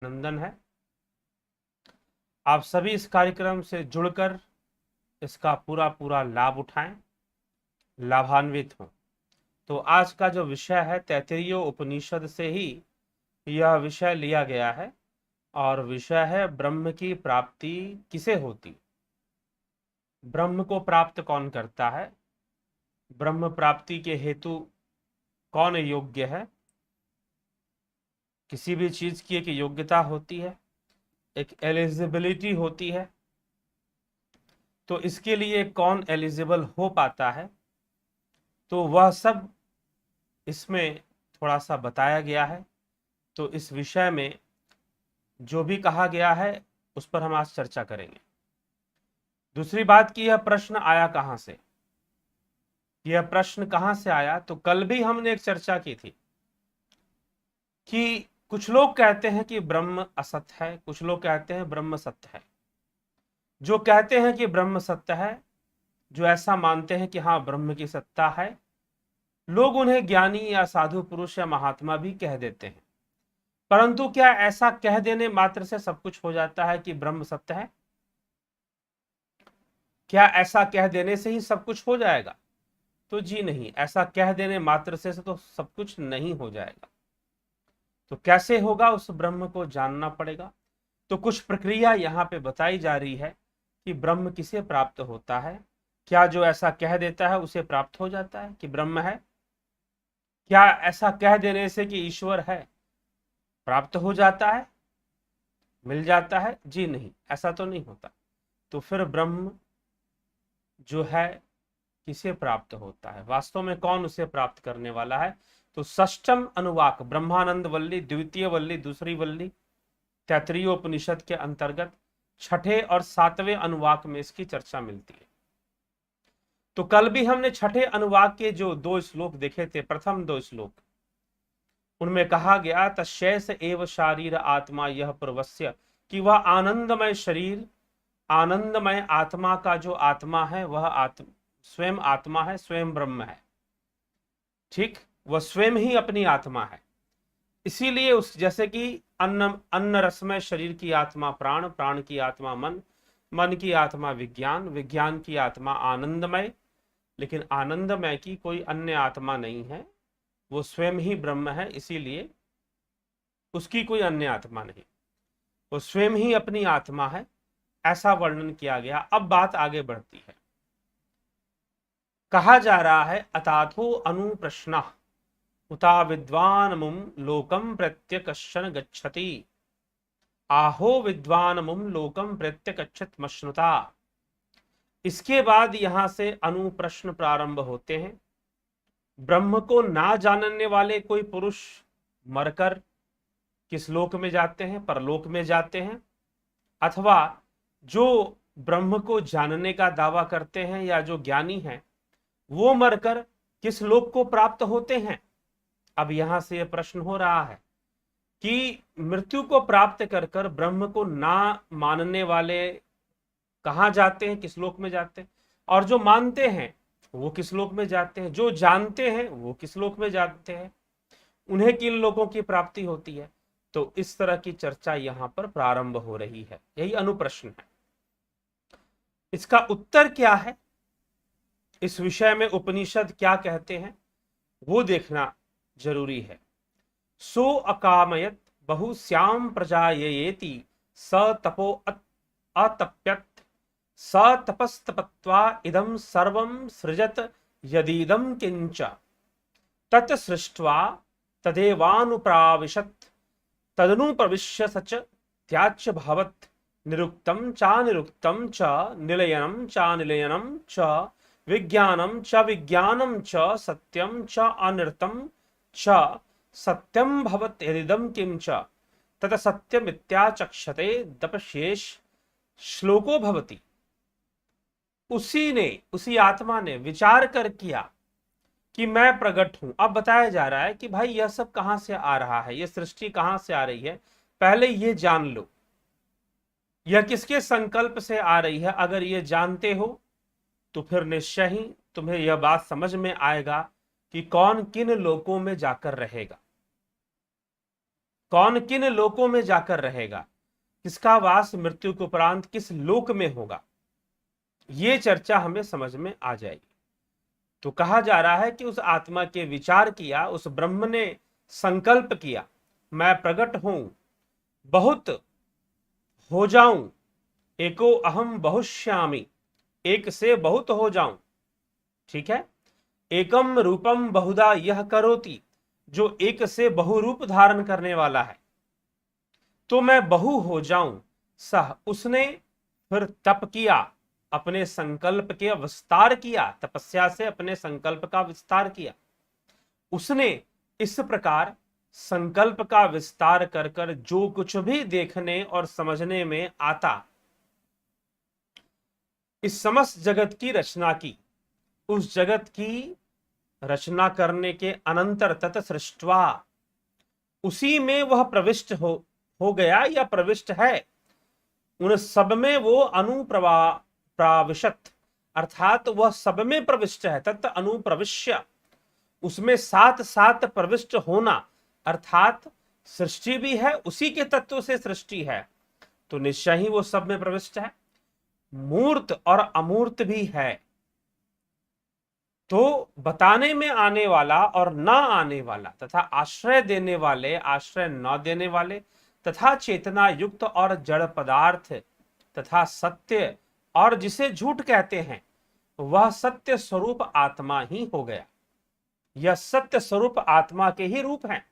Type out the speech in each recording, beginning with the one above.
नंदन है। आप सभी इस कार्यक्रम से जुड़कर इसका पूरा पूरा लाभ उठाएं, लाभान्वित हों। तो आज का जो विषय है तैत्तिरीय उपनिषद से ही यह विषय लिया गया है और विषय है ब्रह्म की प्राप्ति किसे होती, ब्रह्म को प्राप्त कौन करता है, ब्रह्म प्राप्ति के हेतु कौन योग्य है। किसी भी चीज की एक योग्यता होती है, एक एलिजिबिलिटी होती है, तो इसके लिए कौन एलिजिबल हो पाता है, तो वह सब इसमें थोड़ा सा बताया गया है। तो इस विषय में जो भी कहा गया है उस पर हम आज चर्चा करेंगे। दूसरी बात कि यह प्रश्न आया कहां से, यह प्रश्न कहां से आया, तो कल भी हमने एक चर्चा की थी कि कुछ लोग कहते हैं कि ब्रह्म असत्य है, कुछ लोग कहते हैं ब्रह्म सत्य है। जो कहते हैं कि ब्रह्म सत्य है, जो ऐसा मानते हैं कि हाँ ब्रह्म की सत्ता है, लोग उन्हें ज्ञानी या साधु पुरुष या महात्मा भी कह देते हैं। परंतु क्या ऐसा कह देने मात्र से सब कुछ हो जाता है कि ब्रह्म सत्य है? क्या ऐसा कह देने से ही सब कुछ हो जाएगा? तो जी नहीं, ऐसा कह देने मात्र से तो सब कुछ नहीं हो जाएगा। तो कैसे होगा, उस ब्रह्म को जानना पड़ेगा। तो कुछ प्रक्रिया यहाँ पे बताई जा रही है कि ब्रह्म किसे प्राप्त होता है। क्या जो ऐसा कह देता है उसे प्राप्त हो जाता है कि ब्रह्म है? क्या ऐसा कह देने से कि ईश्वर है प्राप्त हो जाता है, मिल जाता है? जी नहीं, ऐसा तो नहीं होता। तो फिर ब्रह्म जो है किसे प्राप्त होता है, वास्तव में कौन उसे प्राप्त करने वाला है? तो षष्ठम अनुवाक ब्रह्मानंद वल्ली, द्वितीय वल्ली, दूसरी वल्ली, तैत्तिरीय उपनिषद के अंतर्गत छठे और सातवें अनुवाक में इसकी चर्चा मिलती है। तो कल भी हमने छठे अनुवाक के जो 2 श्लोक देखे थे, प्रथम 2 श्लोक, उनमें कहा गया तस्यैष एव शारीर आत्मा यह प्रवस्य, कि वह आनंदमय शरीर, आनंदमय आत्मा का जो आत्मा है वह स्वयं आत्मा है, स्वयं ब्रह्म है। ठीक, वह स्वयं ही अपनी आत्मा है। इसीलिए उस जैसे कि अन्न रसमय शरीर की आत्मा प्राण, प्राण की आत्मा मन, मन की आत्मा विज्ञान, विज्ञान की आत्मा आनंदमय, लेकिन आनंदमय की कोई अन्य आत्मा नहीं है, वो स्वयं ही ब्रह्म है, इसीलिए उसकी कोई अन्य आत्मा नहीं, वो स्वयं ही अपनी आत्मा है, ऐसा वर्णन किया गया। अब बात आगे बढ़ती है। कहा जा रहा है अताथो अनुप्रश्न उता विद्वान मुम लोकम प्रत्यकशन गच्छति, आहो विद्वान मुम लोकम प्रत्यकच्छत मश्नुता। इसके बाद यहां से अनुप्रश्न प्रारंभ होते हैं। ब्रह्म को ना जानने वाले कोई पुरुष मरकर किस लोक में जाते हैं? परलोक में जाते हैं। अथवा जो ब्रह्म को जानने का दावा करते हैं या जो ज्ञानी हैं, वो मरकर किस लोक को प्राप्त होते हैं? अब यहां से यह प्रश्न हो रहा है कि मृत्यु को प्राप्त कर कर ब्रह्म को ना मानने वाले कहां जाते हैं, किस लोक में जाते हैं? और जो मानते हैं वो किस लोक में जाते हैं? जो जानते हैं वो किस लोक में जाते हैं? उन्हें किन लोगों की प्राप्ति होती है? तो इस तरह की चर्चा यहां पर प्रारंभ हो रही है, यही अनुप्रश्न है। इसका उत्तर क्या है, इस विषय में उपनिषद क्या कहते हैं, वो देखना जरूरी है। सो अकामयत बहुश्याम प्रजायेति स तपो अतप्यत स तपस्तपत्वा इदं सर्वं सृजत यदीदं किंच तत् सृष्ट्वा तदेवानुप्राविशत तदनुप्रविश्य सच त्याच्य भवत् निरुक्तं चानिरुक्तं च निलयनं चानिलयनं च विज्ञानं च विज्ञानं च सत्यं च अनृतं च सत्यं भवत् यदिदं किंच तत् सत्यमित्याचक्षते दपशेष श्लोको भवति। उसी आत्मा ने विचार कर किया कि मैं प्रकट हूं। अब बताया जा रहा है कि भाई यह सब कहां से आ रहा है, यह सृष्टि कहां से आ रही है, पहले ये जान लो, यह किसके संकल्प से आ रही है। अगर ये जानते हो तो फिर निश्चय ही तुम्हें यह बात समझ में आएगा कि कौन किन लोकों में जाकर रहेगा। कौन किन लोकों में जाकर रहेगा, किसका वास मृत्यु के उपरांत किस लोक में होगा, ये चर्चा हमें समझ में आ जाएगी। तो कहा जा रहा है कि उस आत्मा के विचार किया, उस ब्रह्म ने संकल्प किया, मैं प्रकट हूं, बहुत हो जाऊं, एको अहम बहुश्यामी, एक से बहुत हो जाऊं। ठीक है, एकम रूपम बहुधा यह करोति, जो एक से बहुरूप धारण करने वाला है, तो मैं बहु हो जाऊं। सह, उसने फिर तप किया, अपने संकल्प के विस्तार किया, तपस्या से अपने संकल्प का विस्तार किया। उसने इस प्रकार संकल्प का विस्तार कर कर जो कुछ भी देखने और समझने में आता, इस समस्त जगत की रचना की। उस जगत की रचना करने के अनंतर तत सृष्टवा, उसी में वह प्रविष्ट हो गया या प्रविष्ट है। उन सब में वो अनुप्रविशत, अर्थात वह सब में प्रविष्ट है। तत् अनुप्रविश्य, उसमें साथ साथ प्रविष्ट होना, अर्थात सृष्टि भी है, उसी के तत्व से सृष्टि है, तो निश्चय ही वो सब में प्रविष्ट है। मूर्त और अमूर्त भी है, तो बताने में आने वाला और ना आने वाला, तथा आश्रय देने वाले, आश्रय न देने वाले, तथा चेतना युक्त और जड़ पदार्थ, तथा सत्य और जिसे झूठ कहते हैं, वह सत्य स्वरूप आत्मा ही हो गया। यह सत्य स्वरूप आत्मा के ही रूप हैं।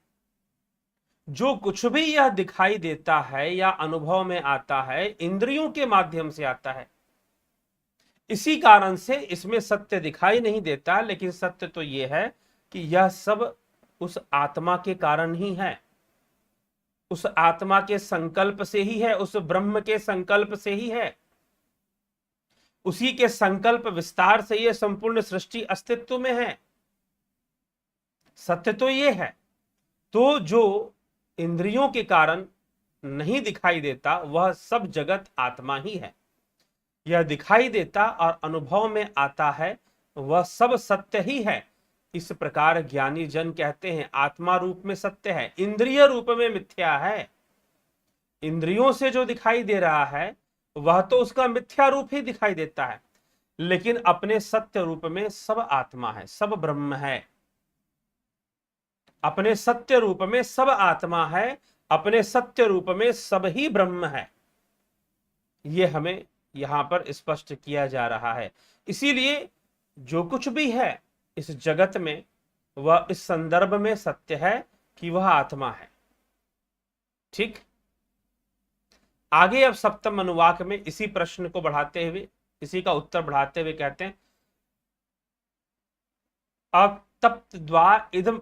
जो कुछ भी यह दिखाई देता है या अनुभव में आता है, इंद्रियों के माध्यम से आता है। इसी कारण से इसमें सत्य दिखाई नहीं देता, लेकिन सत्य तो यह है कि यह सब उस आत्मा के कारण ही है, उस आत्मा के संकल्प से ही है, उस ब्रह्म के संकल्प से ही है। उसी के संकल्प विस्तार से यह संपूर्ण सृष्टि अस्तित्व में है। सत्य तो यह है। तो जो इंद्रियों के कारण नहीं दिखाई देता, वह सब जगत आत्मा ही है। यह दिखाई देता और अनुभव में आता है, वह सब सत्य ही है। इस प्रकार ज्ञानी जन कहते हैं आत्मा रूप में सत्य है, इंद्रिय रूप में मिथ्या है। इंद्रियों से जो दिखाई दे रहा है वह तो उसका मिथ्या रूप ही दिखाई देता है, लेकिन अपने सत्य रूप में सब आत्मा है, सब ब्रह्म है। अपने सत्य रूप में सब आत्मा है, अपने सत्य रूप में सब ही ब्रह्म है। यह हमें यहां पर स्पष्ट किया जा रहा है। इसीलिए जो कुछ भी है इस जगत में, वह इस संदर्भ में सत्य है कि वह आत्मा है। ठीक, आगे अब सप्तम अनुवाक में इसी प्रश्न को बढ़ाते हुए, इसी का उत्तर बढ़ाते हुए कहते हैं, अतप्त द्वा इदम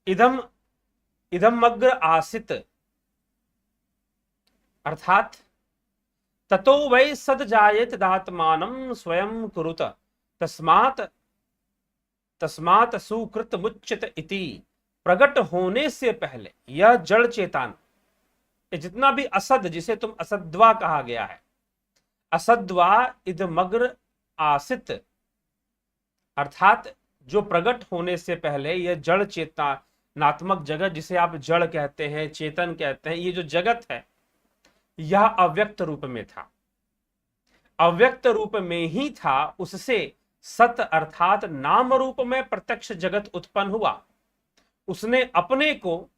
इदम इदमग्र आसित, अर्थात ततो वै सद जायेत दात्मानं स्वयं कुरुत, तस्मात् सुकृत मुच्यत इति। प्रकट होने से पहले यह जड़ चेतन, जितना भी असद, जिसे तुम असद्वा कहा गया है, असद्वा इदमग्र आसित, अर्थात जो प्रकट होने से पहले यह जड़ चेतनात्मक जगत, जिसे आप जड़ कहते हैं, चेतन कहते हैं, ये जो जगत है यह अव्यक्त रूप में था, अव्यक्त रूप में ही था। उससे सत अर्थात नाम रूप में प्रत्यक्ष जगत उत्पन्न हुआ। उसने अपने को,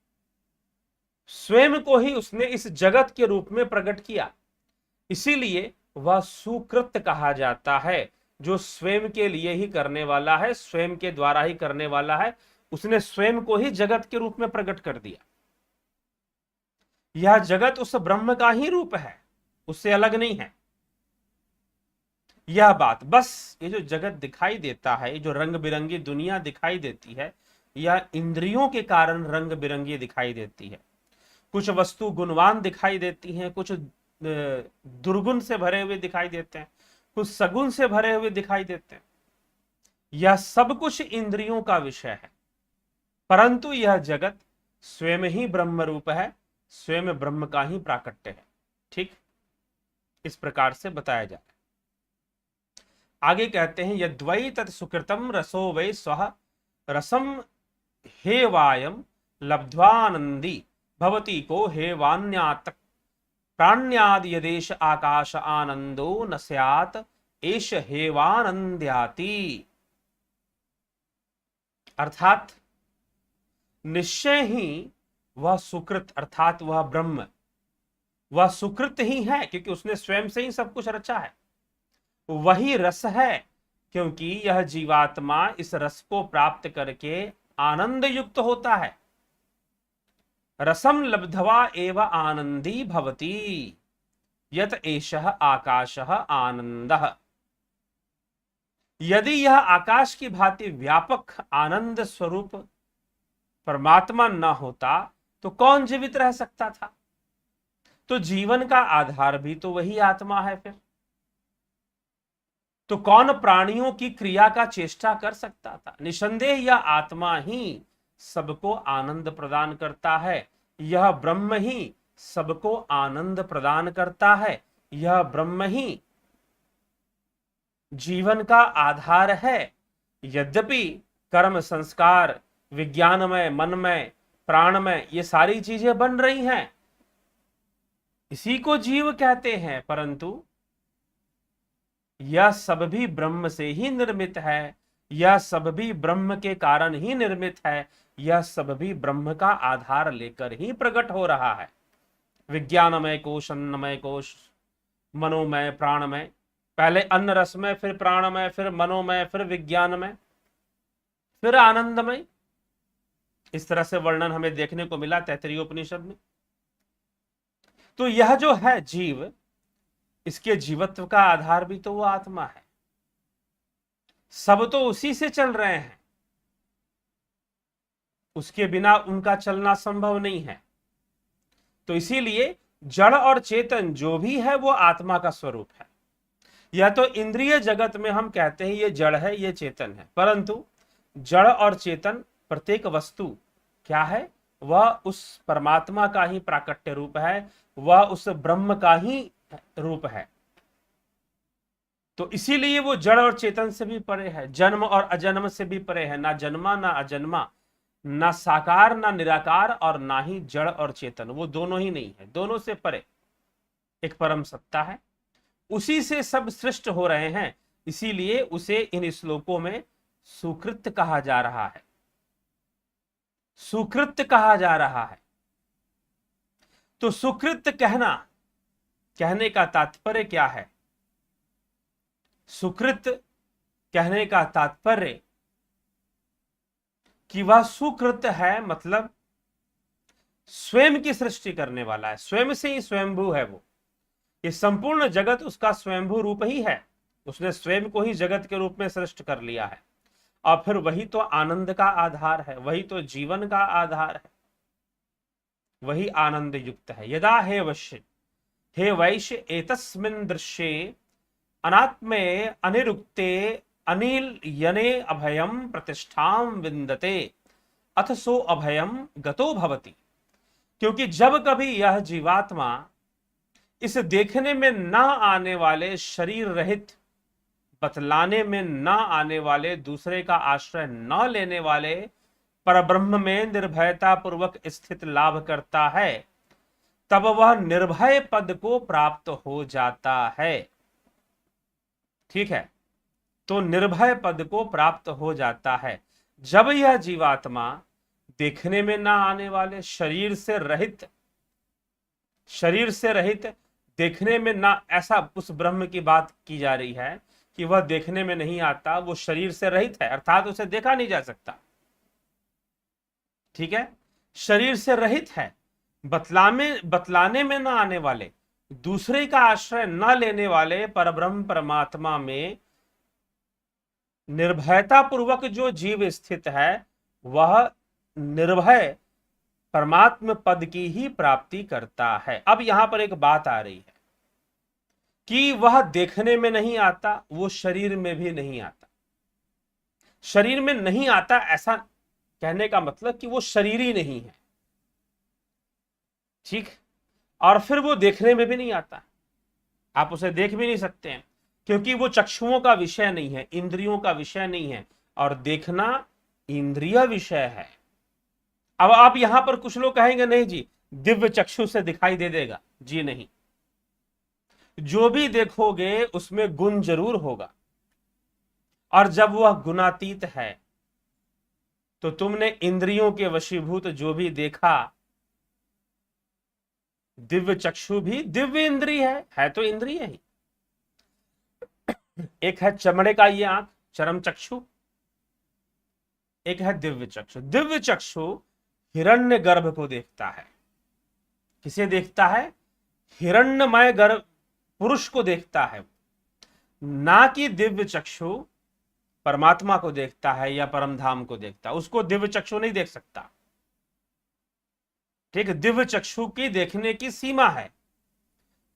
स्वयं को ही उसने इस जगत के रूप में प्रकट किया। इसीलिए वह सुकृत कहा जाता है, जो स्वयं के लिए ही करने वाला है, स्वयं के द्वारा ही करने वाला है। उसने स्वयं को ही जगत के रूप में प्रकट कर दिया। यह जगत उस ब्रह्म का ही रूप है, उससे अलग नहीं है। यह बात, बस ये जो जगत दिखाई देता है, ये जो रंग बिरंगी दुनिया दिखाई देती है, यह इंद्रियों के कारण रंग बिरंगी दिखाई देती है। कुछ वस्तु गुणवान दिखाई देती हैं, कुछ दुर्गुण से भरे हुए दिखाई देते हैं, कुछ सगुण से भरे हुए दिखाई देते हैं। यह सब कुछ इंद्रियों का विषय है, परंतु यह जगत स्वयं ही ब्रह्म रूप है, स्वयं ब्रह्म का ही प्राकट्य है। ठीक, इस प्रकार से बताया जाए। आगे कहते हैं, यद्वै तत् सुकृतम रसो वै स्वः रसम हेवायम लब्ध्वानंदी भवती को हेवान्यात् प्राण्याद यदेश आकाश आनंदो न स्यात् एष हेवानंद्याति। अर्थात निश्चय ही वह सुकृत अर्थात वह ब्रह्म, वह सुकृत ही है क्योंकि उसने स्वयं से ही सब कुछ रचा है। वही रस है क्योंकि यह जीवात्मा इस रस को प्राप्त करके आनंद युक्त होता है। रसम लब्ध्वा एव आनंदी भवति यत एषः आकाशः आनंदः। यदि यह आकाश की भांति व्यापक आनंद स्वरूप परमात्मा न होता तो कौन जीवित रह सकता था? तो जीवन का आधार भी तो वही आत्मा है। फिर तो कौन प्राणियों की क्रिया का चेष्टा कर सकता था? निसंदेह यह आत्मा ही सबको आनंद प्रदान करता है, यह ब्रह्म ही सबको आनंद प्रदान करता है, यह ब्रह्म ही जीवन का आधार है। यद्यपि कर्म, संस्कार, विज्ञानमय, मनमय, प्राणमय ये सारी चीजें बन रही हैं, इसी को जीव कहते हैं, परंतु यह सब भी ब्रह्म से ही निर्मित है, यह सब भी ब्रह्म के कारण ही निर्मित है, यह सब भी ब्रह्म का आधार लेकर ही प्रकट हो रहा है। विज्ञानमय कोश, अन्नमय कोश, मनोमय, प्राणमय, पहले अन्न रसमय, फिर प्राणमय, फिर मनोमय, फिर विज्ञानमय, फिर आनंदमय। इस तरह से वर्णन हमें देखने को मिला तैत्तिरीय उपनिषद में। तो यह जो है जीव, इसके जीवत्व का आधार भी तो वो आत्मा है। सब तो उसी से चल रहे हैं, उसके बिना उनका चलना संभव नहीं है। तो इसीलिए जड़ और चेतन जो भी है वो आत्मा का स्वरूप है। यह तो इंद्रिय जगत में हम कहते हैं ये जड़ है, ये चेतन है, परंतु जड़ और चेतन प्रत्येक वस्तु क्या है? वह उस परमात्मा का ही प्राकट्य रूप है, वह उस ब्रह्म का ही रूप है। तो इसीलिए वो जड़ और चेतन से भी परे है, जन्म और अजन्म से भी परे है। ना जन्मा ना अजन्मा, ना साकार ना निराकार, और ना ही जड़ और चेतन, वो दोनों ही नहीं है, दोनों से परे एक परम सत्ता है, उसी से सब सृष्ट हो रहे हैं। इसीलिए उसे इन श्लोकों में सुकृत कहा जा रहा है, सुकृत कहा जा रहा है। तो सुकृत कहने का तात्पर्य क्या है? सुकृत कहने का तात्पर्य कि वह सुकृत है, मतलब स्वयं की सृष्टि करने वाला है, स्वयं से ही स्वयंभू है वो। ये संपूर्ण जगत उसका स्वयंभू रूप ही है, उसने स्वयं को ही जगत के रूप में सृष्ट कर लिया है। और फिर वही तो आनंद का आधार है, वही तो जीवन का आधार है, वही आनंद युक्त है। यदा हे वैश्य एतस्मिन् दृश्ये अनात्मे अनिरुक्ते अनिल यने अभयम प्रतिष्ठां विन्दते अथ सो अभयम गतो भवति। क्योंकि जब कभी यह जीवात्मा इस देखने में ना आने वाले, शरीर रहित, बतलाने में ना आने वाले, दूसरे का आश्रय न लेने वाले परब्रह्म में निर्भयता पूर्वक स्थित लाभ करता है, तब वह निर्भय पद को प्राप्त हो जाता है। ठीक है, तो निर्भय पद को प्राप्त हो जाता है जब यह जीवात्मा देखने में ना आने वाले, शरीर से रहित, देखने में ना, ऐसा उस ब्रह्म की बात की जा रही है कि वह देखने में नहीं आता, वो शरीर से रहित है, अर्थात उसे देखा नहीं जा सकता। ठीक है, शरीर से रहित है, बतलाने में ना आने वाले, दूसरे का आश्रय न लेने वाले परब्रह्म परमात्मा में निर्भयता पूर्वक जो जीव स्थित है, वह निर्भय परमात्म पद की ही प्राप्ति करता है। अब यहां पर एक बात आ रही है कि वह देखने में नहीं आता, वो शरीर में भी नहीं आता। शरीर में नहीं आता ऐसा कहने का मतलब कि वो शरीर ही नहीं है, ठीक, और फिर वो देखने में भी नहीं आता, आप उसे देख भी नहीं सकते हैं, क्योंकि वो चक्षुओं का विषय नहीं है, इंद्रियों का विषय नहीं है, और देखना इंद्रिय विषय है। अब आप यहां पर कुछ लोग कहेंगे नहीं जी, दिव्य चक्षु से दिखाई दे देगा? जी नहीं। जो भी देखोगे उसमें गुण जरूर होगा, और जब वह गुणातीत है तो तुमने इंद्रियों के वशीभूत जो भी देखा, दिव्य चक्षु भी दिव्य इंद्रिय है तो इंद्रिय ही। एक है चमड़े का ये आंख, चरम चक्षु, एक है दिव्य चक्षु। दिव्य चक्षु हिरण्य गर्भ को देखता है। किसे देखता है? हिरण्यमय गर्भ पुरुष को देखता है, ना कि दिव्य चक्षु परमात्मा को देखता है या परमधाम को देखता है। उसको दिव्य चक्षु नहीं देख सकता। ठीक है, दिव्य चक्षु की देखने की सीमा है।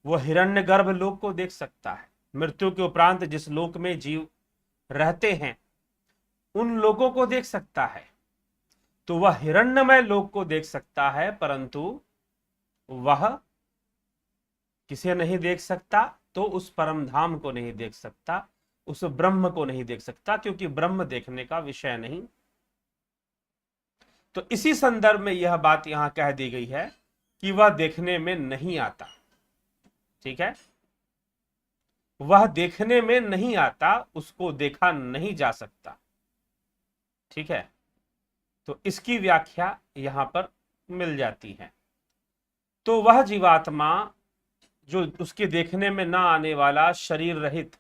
वो हिरण्यगर्भ लोक को देख सकता है। मृत्यु के उपरांत जिस लोक में जीव रहते हैं उन लोगों को देख सकता है। तो वह हिरण्यमय लोक को देख सकता है, परंतु वह किसे नहीं देख सकता? तो उस परम धाम को नहीं देख सकता, उस ब्रह्म को नहीं देख सकता, क्योंकि ब्रह्म देखने का विषय नहीं। तो इसी संदर्भ में यह बात यहां कह दी गई है कि वह देखने में नहीं आता। ठीक है, वह देखने में नहीं आता, उसको देखा नहीं जा सकता। ठीक है, तो इसकी व्याख्या यहां पर मिल जाती है। तो वह जीवात्मा जो उसके देखने में ना आने वाला, शरीर रहित,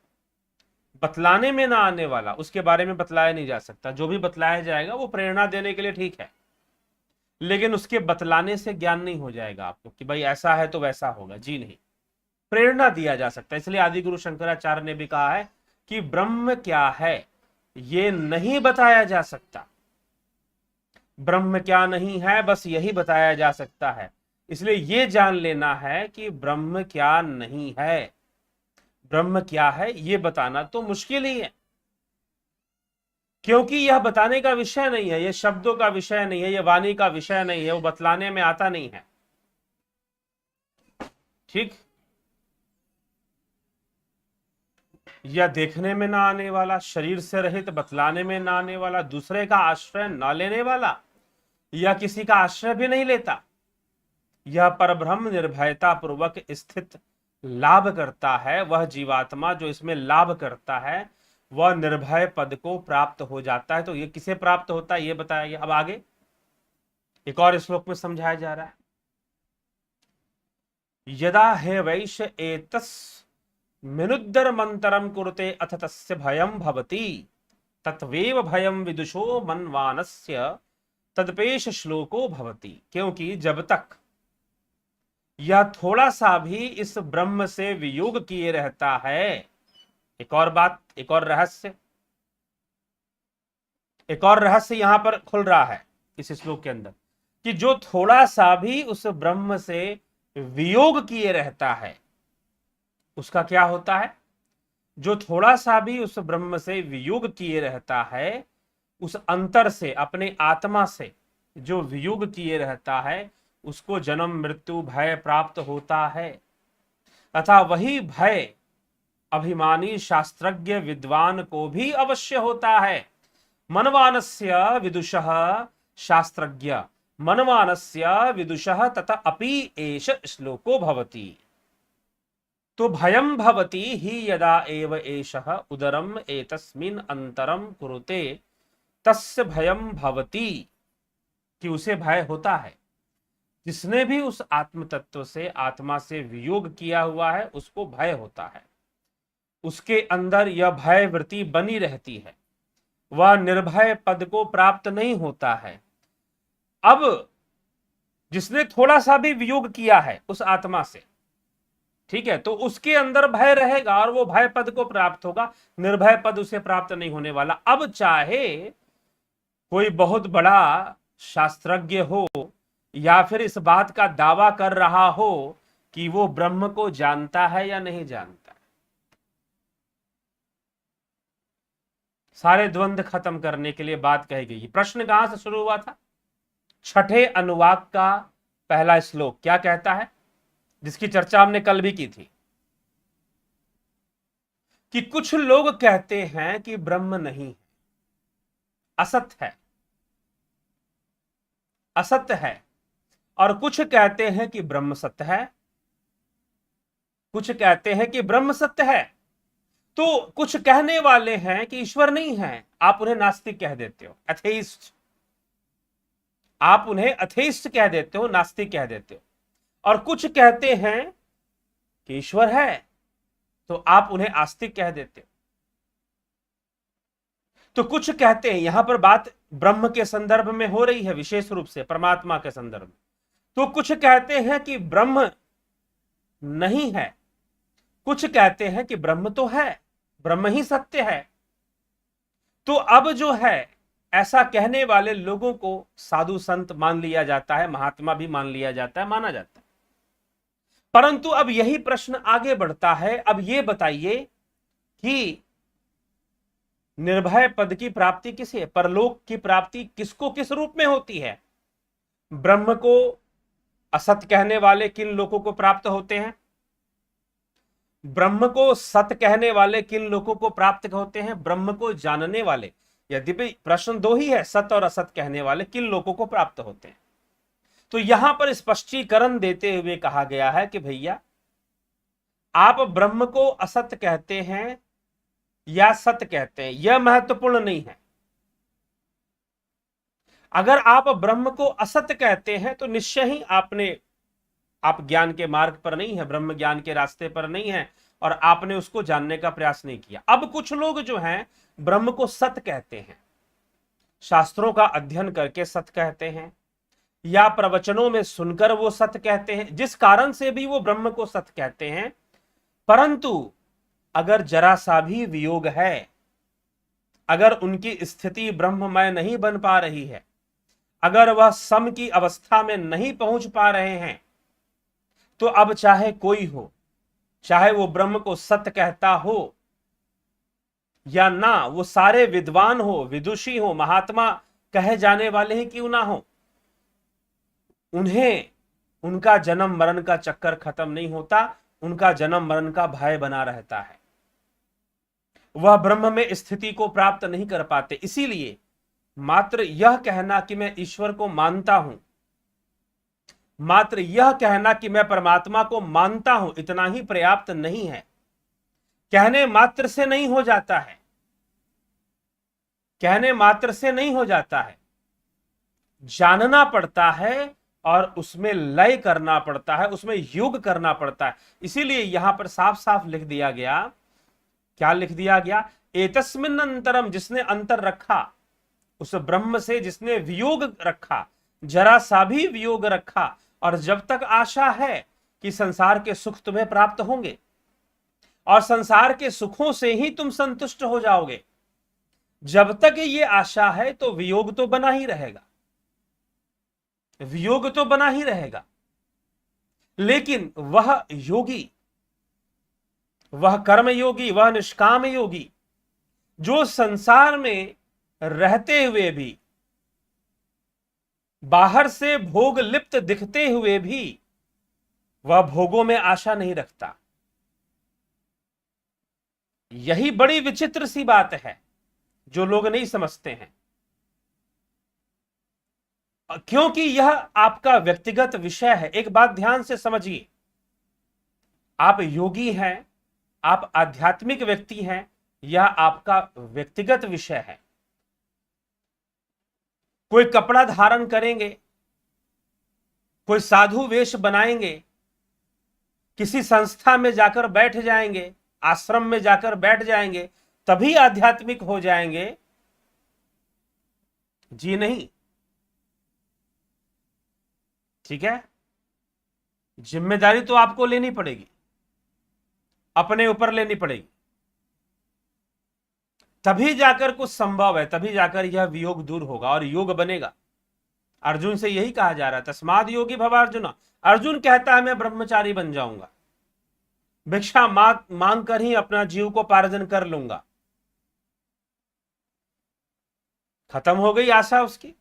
बतलाने में ना आने वाला, उसके बारे में बतलाया नहीं जा सकता। जो भी बतलाया जाएगा वो प्रेरणा देने के लिए ठीक है, लेकिन उसके बतलाने से ज्ञान नहीं हो जाएगा आपको कि भाई ऐसा है तो वैसा होगा। जी नहीं, प्रेरणा दिया जा सकता है। इसलिए आदि गुरु शंकराचार्य ने भी कहा है कि ब्रह्म क्या है ये नहीं बताया जा सकता। ब्रह्म क्या नहीं है बस यही बताया जा सकता है। इसलिए ये जान लेना है कि ब्रह्म क्या नहीं है। ब्रह्म क्या है ये बताना तो मुश्किल ही है, क्योंकि यह बताने का विषय नहीं है, यह शब्दों का विषय नहीं है, यह वाणी का विषय नहीं है, वो बतलाने में आता नहीं है। ठीक, या देखने में ना आने वाला, शरीर से रहित, बतलाने में ना आने वाला, दूसरे का आश्रय ना लेने वाला, या किसी का आश्रय भी नहीं लेता, यह परब्रह्म निर्भयता पूर्वक स्थित लाभ करता है। वह जीवात्मा जो इसमें लाभ करता है वह निर्भय पद को प्राप्त हो जाता है। तो ये किसे प्राप्त होता है ये बताया गया। अब आगे एक और श्लोक में समझाया जा रहा है, यदा हे वैश्य एतस् मिनुद्दर मंतरम कुरुते अथ तस्य भयं भवति तत्वेव भयं विदुषो मनवानस्य तदपेश श्लोको भवति। क्योंकि जब तक यह थोड़ा सा भी इस ब्रह्म से वियोग किए रहता है, एक और बात, एक और रहस्य यहां पर खुल रहा है इस श्लोक के अंदर, कि जो थोड़ा सा भी उस ब्रह्म से वियोग किए रहता है उसका क्या होता है? जो थोड़ा सा भी उस ब्रह्म से वियोग किए रहता है, उस अंतर से, अपने आत्मा से जो वियोग किए रहता है, उसको जन्म मृत्यु भय प्राप्त होता है। तथा वही भय अभिमानी शास्त्रज्ञ विद्वान को भी अवश्य होता है। मनवानस्य विदुषः शास्त्रज्ञ मनवानस्य विदुषः तथा अपि एष श्लोको भवति। तो भयं भवति हि यदा एव एषः उदरम एतस्मिन् अंतरम कुरुते तस्य भयं भवति, कि उसे भय होता है। जिसने भी उस आत्म तत्व से, आत्मा से वियोग किया हुआ है उसको भय होता है, उसके अंदर यह भय वृत्ति बनी रहती है, वह निर्भय पद को प्राप्त नहीं होता है। अब जिसने थोड़ा सा भी वियोग किया है उस आत्मा से, ठीक है, तो उसके अंदर भय रहेगा और वो भय पद को प्राप्त होगा, निर्भय पद उसे प्राप्त नहीं होने वाला। अब चाहे कोई बहुत बड़ा शास्त्रज्ञ हो या फिर इस बात का दावा कर रहा हो कि वो ब्रह्म को जानता है या नहीं जानता, सारे द्वंद्व खत्म करने के लिए बात कही गई। प्रश्न कहां से शुरू हुआ था? छठे अनुवाक का पहला श्लोक क्या कहता है, जिसकी चर्चा हमने कल भी की थी, कि कुछ लोग कहते हैं कि ब्रह्म नहीं है, असत है, असत्य है, और कुछ कहते हैं कि ब्रह्म सत्य है, कुछ कहते हैं कि ब्रह्म सत्य है। तो कुछ कहने वाले हैं कि ईश्वर नहीं है, आप उन्हें नास्तिक कह देते हो, एथेइस्ट। आप उन्हें अथेइस्ट कह देते हो, नास्तिक कह देते हो। और कुछ कहते हैं कि ईश्वर है, तो आप उन्हें आस्तिक कह देते हो। तो कुछ कहते हैं, यहां पर बात ब्रह्म के संदर्भ में हो रही है, विशेष रूप से परमात्मा के संदर्भ में। तो कुछ कहते हैं कि ब्रह्म नहीं है, कुछ कहते हैं कि ब्रह्म तो है, ब्रह्म ही सत्य है। तो अब जो है, ऐसा कहने वाले लोगों को साधु संत मान लिया जाता है, महात्मा भी मान लिया जाता है, माना जाता है। परंतु अब यही प्रश्न आगे बढ़ता है, अब ये बताइए कि निर्भय पद की प्राप्ति किसे है, परलोक की प्राप्ति किसको किस रूप में होती है? ब्रह्म को असत कहने वाले किन लोगों को प्राप्त होते हैं? ब्रह्म को सत कहने वाले किन लोगों को प्राप्त होते हैं? ब्रह्म को जानने वाले। यद्यपि प्रश्न दो ही है, सत और असत कहने वाले किन लोगों को प्राप्त होते हैं। तो यहां पर स्पष्टीकरण देते हुए कहा गया है कि भैया, आप ब्रह्म को असत कहते हैं या सत्य कहते हैं, यह महत्वपूर्ण नहीं है। अगर आप ब्रह्म को असत्य कहते हैं तो निश्चय ही आप ज्ञान के मार्ग पर नहीं है, ब्रह्म ज्ञान के रास्ते पर नहीं है, और आपने उसको जानने का प्रयास नहीं किया। अब कुछ लोग जो हैं ब्रह्म को सत्य कहते हैं, शास्त्रों का अध्ययन करके सत्य कहते हैं, या प्रवचनों में सुनकर वो सत्य कहते हैं, जिस कारण से भी वो ब्रह्म को सत्य कहते हैं। परंतु अगर जरा सा भी वियोग है, अगर उनकी स्थिति ब्रह्ममय नहीं बन पा रही है, अगर वह सम की अवस्था में नहीं पहुंच पा रहे हैं, तो अब चाहे कोई हो, चाहे वो ब्रह्म को सत्य कहता हो या ना, वो सारे विद्वान हो, विदुषी हो, महात्मा कहे जाने वाले ही क्यों ना हो, उन्हें उनका जन्म मरण का चक्कर खत्म नहीं होता, उनका जन्म मरण का भय बना रहता है, वह ब्रह्म में स्थिति को प्राप्त नहीं कर पाते। इसीलिए मात्र यह कहना कि मैं ईश्वर को मानता हूं, मात्र यह कहना कि मैं परमात्मा को मानता हूं, इतना ही पर्याप्त नहीं है। कहने मात्र से नहीं हो जाता है, कहने मात्र से नहीं हो जाता है, जानना पड़ता है और उसमें लय करना पड़ता है, उसमें योग करना पड़ता है। इसीलिए यहां पर साफ साफ लिख दिया गया, क्या लिख दिया गया? एतस्मिन् अंतरम, जिसने अंतर रखा उस ब्रह्म से, जिसने वियोग रखा, जरा सा भी वियोग रखा, और जब तक आशा है कि संसार के सुख तुम्हें प्राप्त होंगे और संसार के सुखों से ही तुम संतुष्ट हो जाओगे, जब तक ये आशा है तो वियोग तो बना ही रहेगा, वियोग तो बना ही रहेगा। लेकिन वह योगी, वह कर्म योगी, वह निष्काम योगी, जो संसार में रहते हुए भी, बाहर से भोग लिप्त दिखते हुए भी, वह भोगों में आशा नहीं रखता। यही बड़ी विचित्र सी बात है जो लोग नहीं समझते हैं, क्योंकि यह आपका व्यक्तिगत विषय है। एक बात ध्यान से समझिए, आप योगी हैं, आप आध्यात्मिक व्यक्ति हैं, यह आपका व्यक्तिगत विषय है। कोई कपड़ा धारण करेंगे, कोई साधु वेश बनाएंगे, किसी संस्था में जाकर बैठ जाएंगे, आश्रम में जाकर बैठ जाएंगे, तभी आध्यात्मिक हो जाएंगे? जी नहीं। ठीक है, जिम्मेदारी तो आपको लेनी पड़ेगी, अपने ऊपर लेनी पड़ेगी, तभी जाकर कुछ संभव है, तभी जाकर यह वियोग दूर होगा और योग बनेगा। अर्जुन से यही कहा जा रहा है, तस्माद् योगी भव अर्जुन। अर्जुन कहता है मैं ब्रह्मचारी बन जाऊंगा, भिक्षा मांग कर ही अपना जीव को पार्जन कर लूंगा। खत्म हो गई आशा उसकी,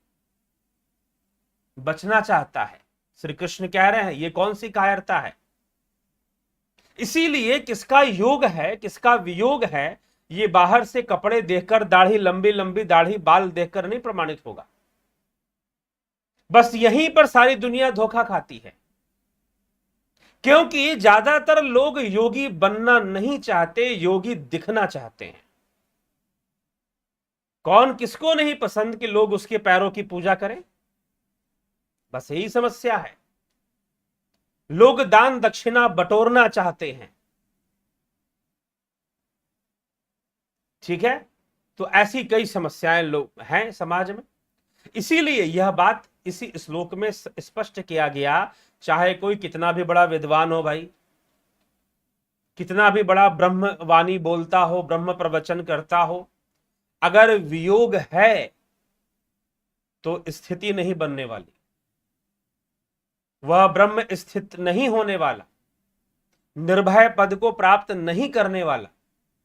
बचना चाहता है। श्री कृष्ण कह रहे हैं ये कौन सी कायरता है? इसीलिए किसका योग है, किसका वियोग है, ये बाहर से कपड़े देखकर, दाढ़ी, लंबी लंबी दाढ़ी, बाल देखकर नहीं प्रमाणित होगा। बस यहीं पर सारी दुनिया धोखा खाती है, क्योंकि ज्यादातर लोग योगी बनना नहीं चाहते, योगी दिखना चाहते हैं। कौन किसको नहीं पसंद कि लोग उसके पैरों की पूजा करें? बस यही समस्या है। लोग दान दक्षिणा बटोरना चाहते हैं, ठीक है। तो ऐसी कई समस्याएं लोग हैं समाज में। इसीलिए यह बात इसी श्लोक में स्पष्ट किया गया, चाहे कोई कितना भी बड़ा विद्वान हो भाई, कितना भी बड़ा ब्रह्मवाणी बोलता हो, ब्रह्म प्रवचन करता हो, अगर वियोग है तो स्थिति नहीं बनने वाली, वह ब्रह्म स्थित नहीं होने वाला, निर्भय पद को प्राप्त नहीं करने वाला,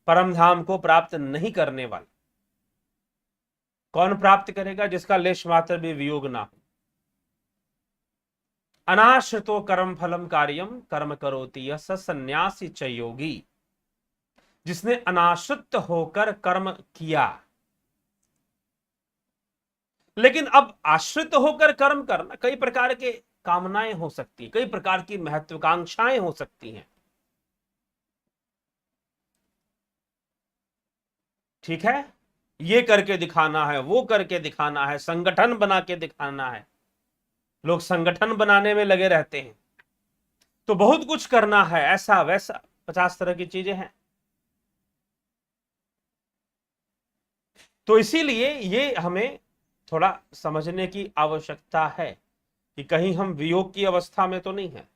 परम धाम को प्राप्त नहीं करने वाला। कौन प्राप्त करेगा? जिसका लेश मात्र भी वियोग ना हो। अनाश्रितो कर्म फलम कार्यम कर्म करोति यः स सन्यासी च योगी। जिसने अनाश्रित होकर कर्म किया, लेकिन अब आश्रित होकर कर्म करना, कई प्रकार के कामनाएं हो सकती है, कई प्रकार की महत्वाकांक्षाएं हो सकती हैं, ठीक है। ये करके दिखाना है, वो करके दिखाना है, संगठन बना के दिखाना है। लोग संगठन बनाने में लगे रहते हैं, तो बहुत कुछ करना है, ऐसा वैसा 50 तरह की चीजें हैं। तो इसीलिए ये हमें थोड़ा समझने की आवश्यकता है कि कहीं हम वियोग की अवस्था में तो नहीं है।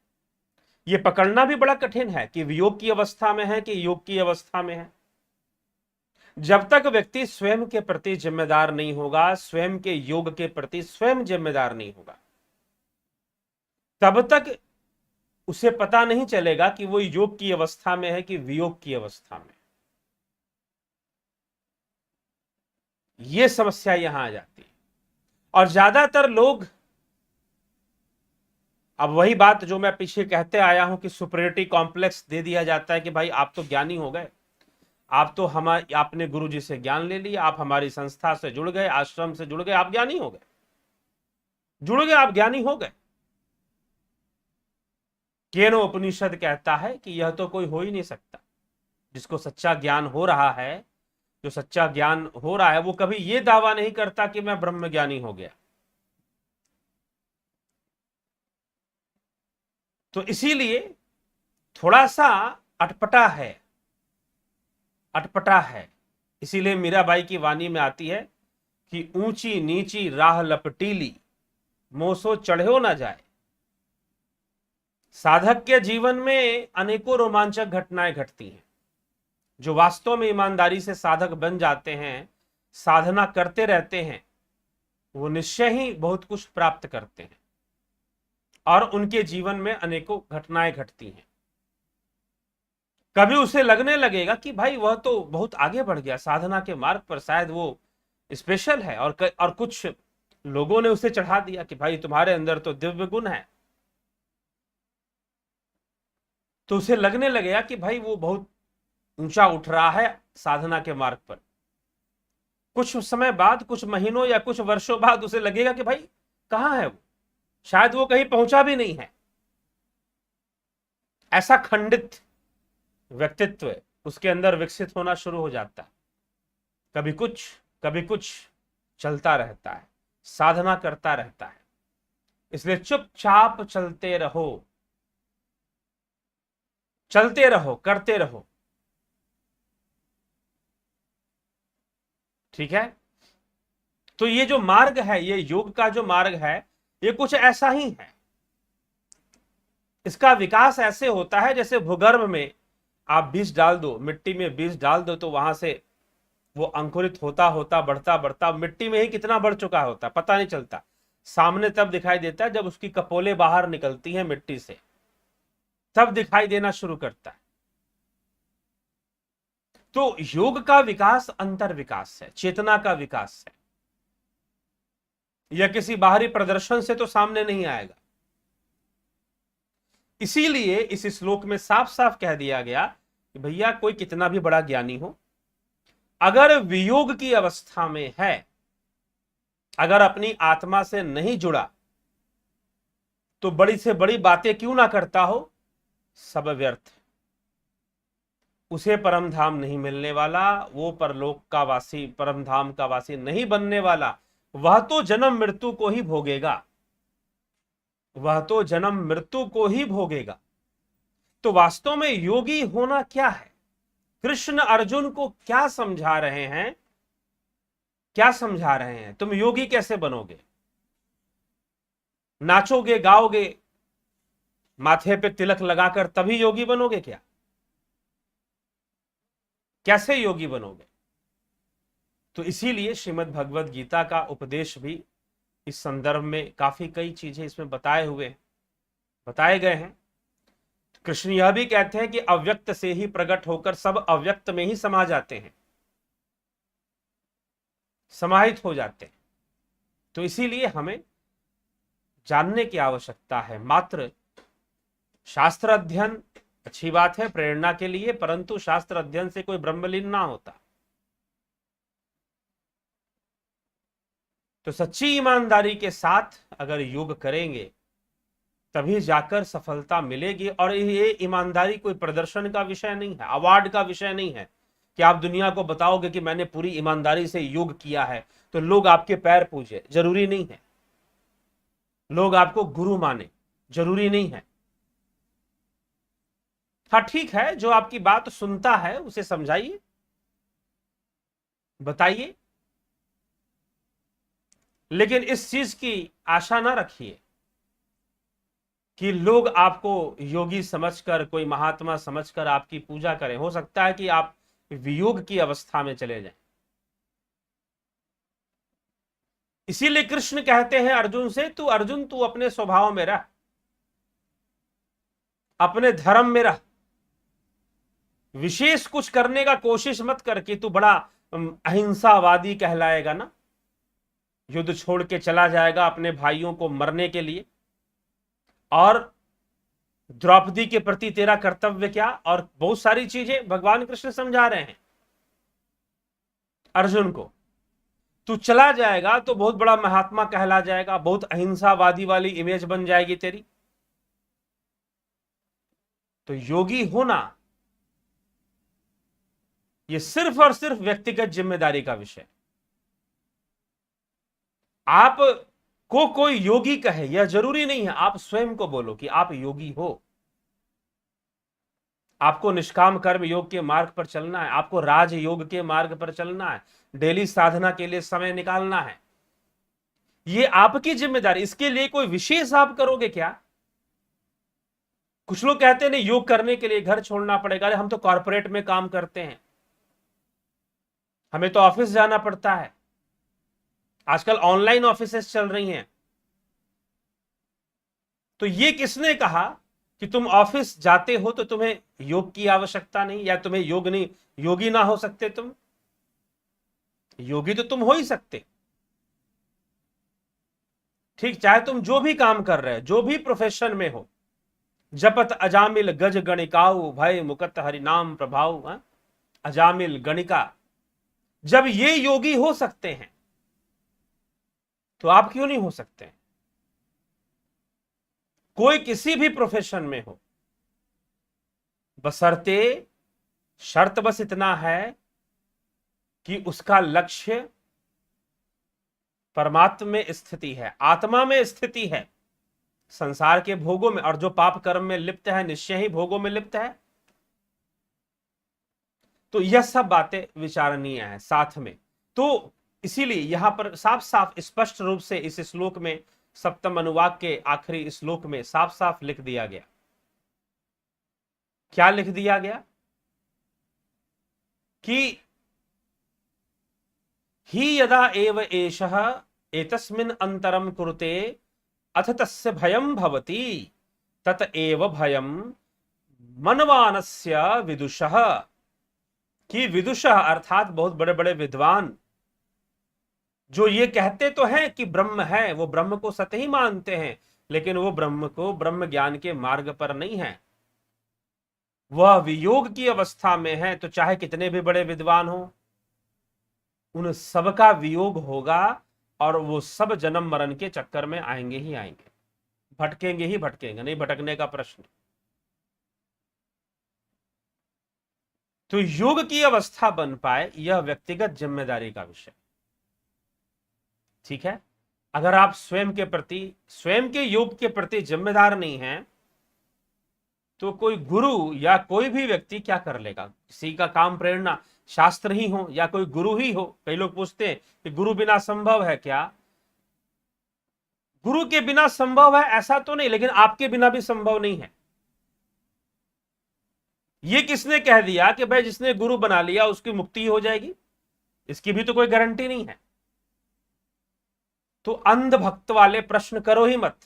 ये पकड़ना भी बड़ा कठिन है कि वियोग की अवस्था में है कि योग की अवस्था में है। जब तक व्यक्ति स्वयं के प्रति जिम्मेदार नहीं होगा, स्वयं के योग के प्रति स्वयं जिम्मेदार नहीं होगा, तब तक उसे पता नहीं चलेगा कि वो योग की अवस्था में है कि वियोग की अवस्था में। ये समस्या यहां आ जाती है। और ज्यादातर लोग, अब वही बात जो मैं पीछे कहते आया हूं कि सुपीरियरिटी कॉम्प्लेक्स दे दिया जाता है कि भाई आप तो ज्ञानी हो गए, आप तो आपने गुरु जी से ज्ञान ले लिया, आप हमारी संस्था से जुड़ गए, आश्रम से जुड़ गए, आप ज्ञानी हो गए, जुड़ गए, आप ज्ञानी हो गए। केनो उपनिषद कहता है कि यह तो कोई हो ही नहीं सकता। जिसको सच्चा ज्ञान हो रहा है, जो सच्चा ज्ञान हो रहा है, वो कभी ये दावा नहीं करता कि मैं ब्रह्म ज्ञानी हो गया। तो इसीलिए थोड़ा सा अटपटा है, अटपटा है। इसीलिए मीराबाई की वाणी में आती है कि ऊंची नीची राह लपटीली, मोसो चढ़ो ना जाए। साधक के जीवन में अनेकों रोमांचक घटनाएं घटती हैं। जो वास्तव में ईमानदारी से साधक बन जाते हैं, साधना करते रहते हैं, वो निश्चय ही बहुत कुछ प्राप्त करते हैं और उनके जीवन में अनेकों घटनाएं घटती हैं। कभी उसे लगने लगेगा कि भाई वह तो बहुत आगे बढ़ गया साधना के मार्ग पर, शायद वो स्पेशल है, और कुछ लोगों ने उसे चढ़ा दिया कि भाई तुम्हारे अंदर तो दिव्य गुण है। तो उसे लगने लगेगा कि भाई वो बहुत ऊंचा उठ रहा है साधना के मार्ग पर। कुछ समय बाद, कुछ महीनों या कुछ वर्षों बाद उसे लगेगा कि भाई कहां है वो, शायद वो कहीं पहुंचा भी नहीं है। ऐसा खंडित व्यक्तित्व उसके अंदर विकसित होना शुरू हो जाता है। कभी कुछ चलता रहता है, साधना करता रहता है। इसलिए चुपचाप चलते रहो, चलते रहो, करते रहो, ठीक है। तो ये जो मार्ग है, ये योग का जो मार्ग है, ये कुछ ऐसा ही है। इसका विकास ऐसे होता है जैसे भूगर्भ में आप बीज डाल दो, मिट्टी में बीज डाल दो, तो वहां से वो अंकुरित होता होता बढ़ता बढ़ता मिट्टी में ही कितना बढ़ चुका होता पता नहीं चलता। सामने तब दिखाई देता है जब उसकी कपोले बाहर निकलती हैं मिट्टी से, तब दिखाई देना शुरू करता है। तो योग का विकास अंतर विकास है, चेतना का विकास है। यह किसी बाहरी प्रदर्शन से तो सामने नहीं आएगा। इसीलिए इस श्लोक में साफ साफ कह दिया गया कि भैया कोई कितना भी बड़ा ज्ञानी हो, अगर वियोग की अवस्था में है, अगर अपनी आत्मा से नहीं जुड़ा, तो बड़ी से बड़ी बातें क्यों ना करता हो, सब व्यर्थ। उसे परम धाम नहीं मिलने वाला, वो परलोक का वासी, परम धाम का वासी नहीं बनने वाला, वह तो जन्म मृत्यु को ही भोगेगा, वह तो जन्म मृत्यु को ही भोगेगा। तो वास्तव में योगी होना क्या है? कृष्ण अर्जुन को क्या समझा रहे हैं? क्या समझा रहे हैं? तुम योगी कैसे बनोगे? नाचोगे, गाओगे, माथे पे तिलक लगाकर तभी योगी बनोगे क्या? कैसे योगी बनोगे? तो इसीलिए श्रीमद् भगवद गीता का उपदेश भी इस संदर्भ में काफी कई चीजें इसमें बताए गए हैं। कृष्ण यह भी कहते हैं कि अव्यक्त से ही प्रकट होकर सब अव्यक्त में ही समा जाते हैं, समाहित हो जाते हैं। तो इसीलिए हमें जानने की आवश्यकता है। मात्र शास्त्र अध्ययन अच्छी बात है प्रेरणा के लिए, परंतु शास्त्र अध्ययन से कोई ब्रह्मलीन ना होता। तो सच्ची ईमानदारी के साथ अगर योग करेंगे तभी जाकर सफलता मिलेगी। और ये ईमानदारी कोई प्रदर्शन का विषय नहीं है, अवार्ड का विषय नहीं है कि आप दुनिया को बताओगे कि मैंने पूरी ईमानदारी से योग किया है तो लोग आपके पैर पूजे, जरूरी नहीं है। लोग आपको गुरु माने, जरूरी नहीं है। हाँ ठीक है, जो आपकी बात सुनता है उसे समझाइए, बताइए, लेकिन इस चीज की आशा ना रखिए कि लोग आपको योगी समझकर, कोई महात्मा समझकर आपकी पूजा करें। हो सकता है कि आप वियोग की अवस्था में चले जाएं। इसीलिए कृष्ण कहते हैं अर्जुन से, तू अर्जुन तू अपने स्वभाव में रह, अपने धर्म में रह, विशेष कुछ करने का कोशिश मत कर कि तू बड़ा अहिंसावादी कहलाएगा ना, युद्ध छोड़ के चला जाएगा अपने भाइयों को मरने के लिए। और द्रौपदी के प्रति तेरा कर्तव्य क्या, और बहुत सारी चीजें भगवान कृष्ण समझा रहे हैं अर्जुन को। तू चला जाएगा तो बहुत बड़ा महात्मा कहला जाएगा, बहुत अहिंसावादी वाली इमेज बन जाएगी तेरी। तो योगी होना ये सिर्फ और सिर्फ व्यक्तिगत जिम्मेदारी का विषय। आप को कोई योगी कहे यह जरूरी नहीं है, आप स्वयं को बोलो कि आप योगी हो। आपको निष्काम कर्म योग के मार्ग पर चलना है, आपको राज योग के मार्ग पर चलना है, डेली साधना के लिए समय निकालना है, ये आपकी जिम्मेदारी। इसके लिए कोई विशेष आप करोगे क्या? कुछ लोग कहते हैं नहीं, योग करने के लिए घर छोड़ना पड़ेगा। अरे हम तो कॉर्पोरेट में काम करते हैं, हमें तो ऑफिस जाना पड़ता है। आजकल ऑनलाइन ऑफिसेस चल रही हैं। तो ये किसने कहा कि तुम ऑफिस जाते हो तो तुम्हें योग की आवश्यकता नहीं, या तुम्हें योग नहीं, योगी ना हो सकते? तुम योगी तो तुम हो ही सकते। ठीक, चाहे तुम जो भी काम कर रहे हो, जो भी प्रोफेशन में हो, जपत अजामिल गज गणिकाऊ भय मुकत हरि नाम प्रभाव। अजामिल गणिका, जब ये योगी हो सकते हैं तो आप क्यों नहीं हो सकते? कोई किसी भी प्रोफेशन में हो, बशर्ते शर्त बस इतना है कि उसका लक्ष्य परमात्मा में स्थिति है, आत्मा में स्थिति है, संसार के भोगों में। और जो पाप कर्म में लिप्त है निश्चय ही भोगों में लिप्त है। तो यह सब बातें विचारणीय है साथ में। तो इसीलिए यहां पर साफ साफ स्पष्ट रूप से इस श्लोक में, सप्तम अनुवाक के आखिरी श्लोक में साफ साफ लिख दिया गया। क्या लिख दिया गया? कि ही यदा एव एषः एतस्मिन् अंतरम कुरुते अथ तस्य भयं भवति तत एव भयं मनवानस्य विदुषः। कि विदुषः अर्थात बहुत बड़े बड़े विद्वान जो ये कहते तो हैं कि ब्रह्म है, वो ब्रह्म को सत्य ही मानते हैं, लेकिन वो ब्रह्म को ब्रह्म ज्ञान के मार्ग पर नहीं है, वह वियोग की अवस्था में है। तो चाहे कितने भी बड़े विद्वान हो, उन सबका वियोग होगा और वो सब जन्म मरण के चक्कर में आएंगे ही आएंगे। भटकेंगे ही भटकेंगे, नहीं भटकने का प्रश्न। तो योग की अवस्था बन पाए यह व्यक्तिगत जिम्मेदारी का विषय, ठीक है। अगर आप स्वयं के प्रति, स्वयं के योग के प्रति जिम्मेदार नहीं हैं, तो कोई गुरु या कोई भी व्यक्ति क्या कर लेगा। किसी का काम प्रेरणा शास्त्र ही हो या कोई गुरु ही हो। कई लोग पूछते हैं कि गुरु बिना संभव है क्या। गुरु के बिना संभव है ऐसा तो नहीं, लेकिन आपके बिना भी संभव नहीं है। ये किसने कह दिया कि भाई जिसने गुरु बना लिया उसकी मुक्ति हो जाएगी, इसकी भी तो कोई गारंटी नहीं है। तो अंधभक्त वाले प्रश्न करो ही मत।